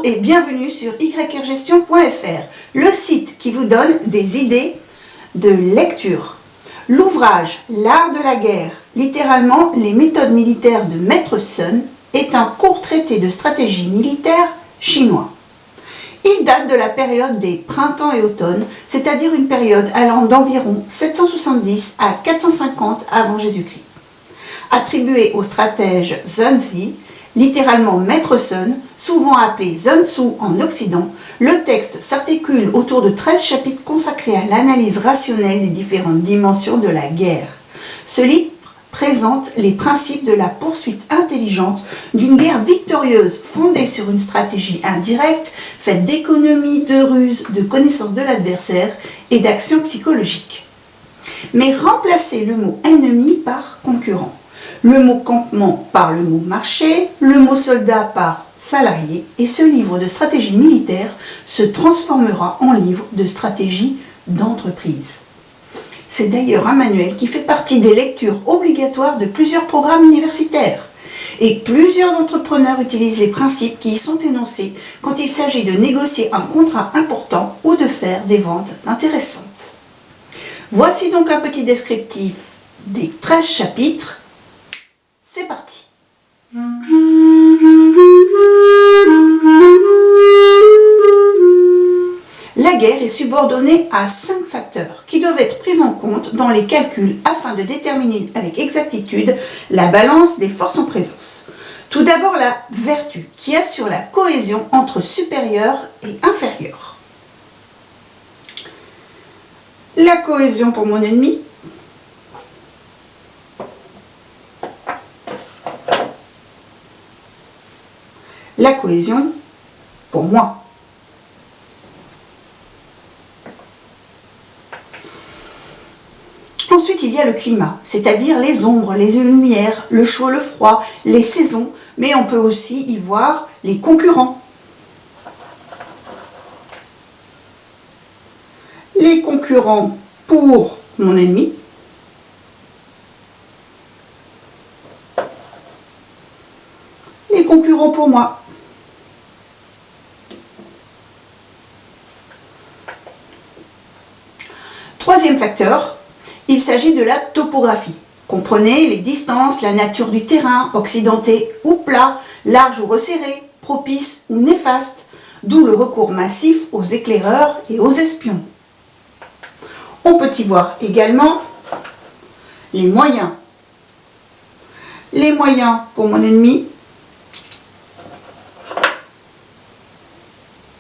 et bienvenue sur yrgestion.fr, le site qui vous donne des idées de lecture. L'ouvrage L'art de la guerre, littéralement les méthodes militaires de Maître Sun, est un court traité de stratégie militaire chinois. Il date de la période des printemps et automnes, c'est-à-dire une période allant d'environ 770 à 450 avant Jésus-Christ. Attribué au stratège Sun Tzu, littéralement Maître Sun, souvent appelé Sun Tzu en Occident, le texte s'articule autour de 13 chapitres consacrés à l'analyse rationnelle des différentes dimensions de la guerre. Ce livre présente les principes de la poursuite intelligente d'une guerre victorieuse fondée sur une stratégie indirecte, faite d'économie, de ruse, de connaissance de l'adversaire et d'action psychologique. Mais remplacez le mot ennemi par concurrent, le mot campement par le mot marché, le mot soldat par salarié, et ce livre de stratégie militaire se transformera en livre de stratégie d'entreprise. C'est d'ailleurs un manuel qui fait partie des lectures obligatoires de plusieurs programmes universitaires. Et plusieurs entrepreneurs utilisent les principes qui y sont énoncés quand il s'agit de négocier un contrat important ou de faire des ventes intéressantes. Voici donc un petit descriptif des 13 chapitres. C'est parti. La guerre est subordonnée à 5 facteurs qui doivent être pris en compte dans les calculs afin de déterminer avec exactitude la balance des forces en présence. Tout d'abord, la vertu qui assure la cohésion entre supérieurs et inférieurs. La cohésion pour mon ennemi. La cohésion pour moi. Ensuite, il y a le climat, c'est-à-dire les ombres, les lumières, le chaud, le froid, les saisons, mais on peut aussi y voir les concurrents. Les concurrents pour mon ennemi. Les concurrents pour moi. Troisième facteur, il s'agit de la topographie. Comprenez les distances, la nature du terrain, occidenté ou plat, large ou resserré, propice ou néfaste, d'où le recours massif aux éclaireurs et aux espions. On peut y voir également les moyens. Les moyens pour mon ennemi,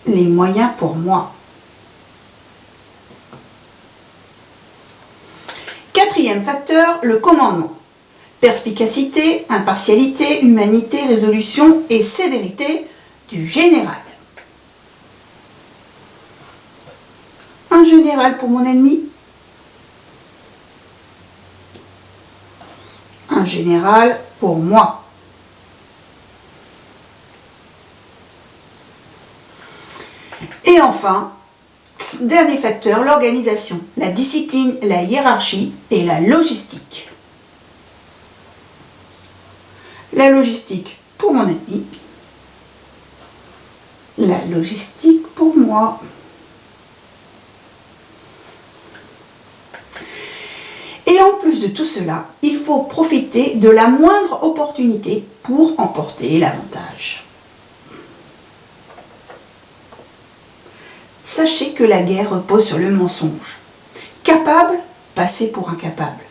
les moyens pour moi. Quatrième facteur, le commandement. Perspicacité, impartialité, humanité, résolution et sévérité du général. Un général pour mon ennemi. Un général pour moi. Et enfin, dernier facteur, l'organisation, la discipline, la hiérarchie et la logistique. La logistique pour mon ennemi. La logistique pour moi. Et en plus de tout cela, il faut profiter de la moindre opportunité pour emporter l'avantage. Sachez que la guerre repose sur le mensonge. Capable, passez pour incapable.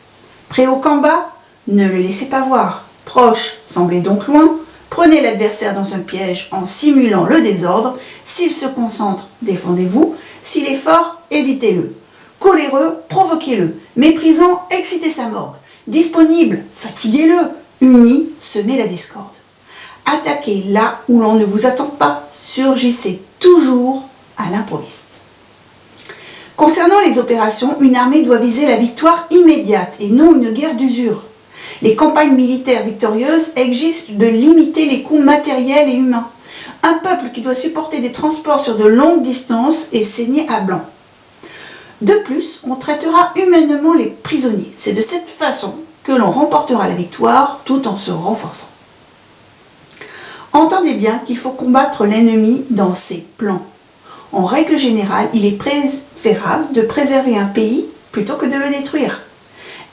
Prêt au combat, ne le laissez pas voir. Proche, semblez donc loin. Prenez l'adversaire dans un piège en simulant le désordre. S'il se concentre, défendez-vous. S'il est fort, évitez-le. Coléreux, provoquez-le. Méprisant, excitez sa morgue. Disponible, fatiguez-le. Uni, semez la discorde. Attaquez là où l'on ne vous attend pas. Surgissez toujours à l'improviste. Concernant les opérations, une armée doit viser la victoire immédiate et non une guerre d'usure. Les campagnes militaires victorieuses exigent de limiter les coûts matériels et humains. Un peuple qui doit supporter des transports sur de longues distances est saigné à blanc. De plus, on traitera humainement les prisonniers. C'est de cette façon que l'on remportera la victoire tout en se renforçant. Entendez bien qu'il faut combattre l'ennemi dans ses plans. En règle générale, il est préférable de préserver un pays plutôt que de le détruire.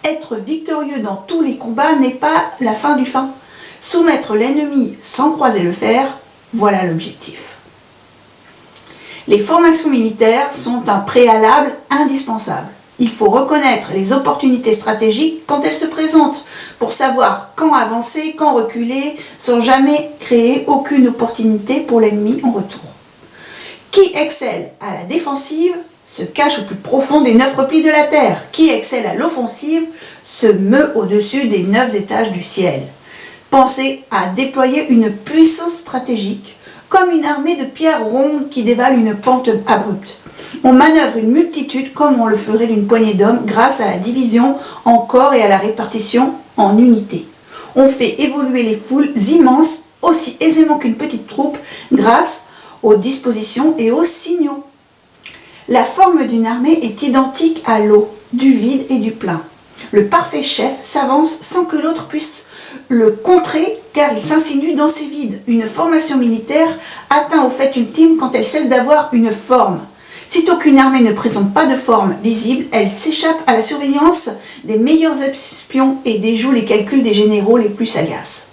Être victorieux dans tous les combats n'est pas la fin du fin. Soumettre l'ennemi sans croiser le fer, voilà l'objectif. Les formations militaires sont un préalable indispensable. Il faut reconnaître les opportunités stratégiques quand elles se présentent pour savoir quand avancer, quand reculer, sans jamais créer aucune opportunité pour l'ennemi en retour. Qui excelle à la défensive se cache au plus profond des 9 replis de la terre. Qui excelle à l'offensive se meut au-dessus des 9 étages du ciel. Pensez à déployer une puissance stratégique, comme une armée de pierres rondes qui dévale une pente abrupte. On manœuvre une multitude comme on le ferait d'une poignée d'hommes grâce à la division en corps et à la répartition en unités. On fait évoluer les foules immenses aussi aisément qu'une petite troupe grâce aux dispositions et aux signaux. La forme d'une armée est identique à l'eau, du vide et du plein. Le parfait chef s'avance sans que l'autre puisse le contrer car il s'insinue dans ses vides. Une formation militaire atteint au fait ultime quand elle cesse d'avoir une forme. Sitôt qu'une armée ne présente pas de forme visible, elle s'échappe à la surveillance des meilleurs espions et déjoue les calculs des généraux les plus sagaces.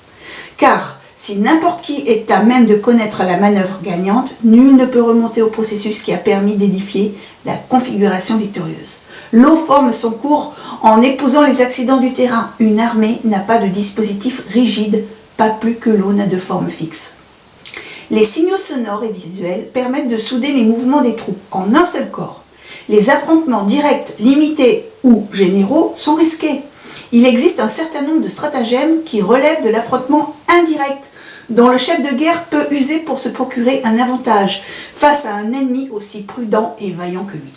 Car si n'importe qui est à même de connaître la manœuvre gagnante, nul ne peut remonter au processus qui a permis d'édifier la configuration victorieuse. L'eau forme son cours en épousant les accidents du terrain. Une armée n'a pas de dispositif rigide, pas plus que l'eau n'a de forme fixe. Les signaux sonores et visuels permettent de souder les mouvements des troupes en un seul corps. Les affrontements directs, limités ou généraux sont risqués. Il existe un certain nombre de stratagèmes qui relèvent de l'affrontement indirect, dont le chef de guerre peut user pour se procurer un avantage face à un ennemi aussi prudent et vaillant que lui.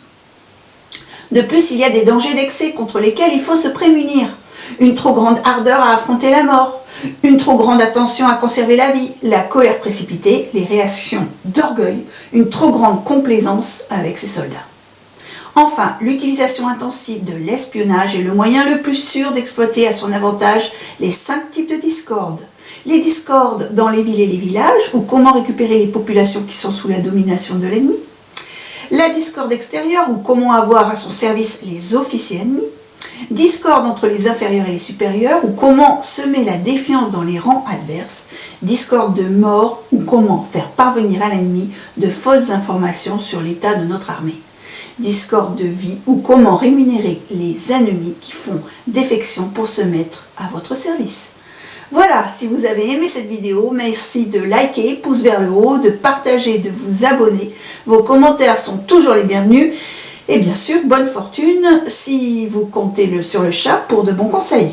De plus, il y a des dangers d'excès contre lesquels il faut se prémunir. Une trop grande ardeur à affronter la mort, une trop grande attention à conserver la vie, la colère précipitée, les réactions d'orgueil, une trop grande complaisance avec ses soldats. Enfin, l'utilisation intensive de l'espionnage est le moyen le plus sûr d'exploiter à son avantage les 5 types de discorde. Les discordes dans les villes et les villages, ou comment récupérer les populations qui sont sous la domination de l'ennemi. La discorde extérieure, ou comment avoir à son service les officiers ennemis. Discorde entre les inférieurs et les supérieurs, ou comment semer la défiance dans les rangs adverses. Discorde de mort, ou comment faire parvenir à l'ennemi de fausses informations sur l'état de notre armée. Discorde de vie, ou comment rémunérer les ennemis qui font défection pour se mettre à votre service. Voilà, si vous avez aimé cette vidéo, merci de liker, pouce vers le haut, de partager, de vous abonner. Vos commentaires sont toujours les bienvenus. Et bien sûr, bonne fortune si vous comptez sur le chat pour de bons conseils.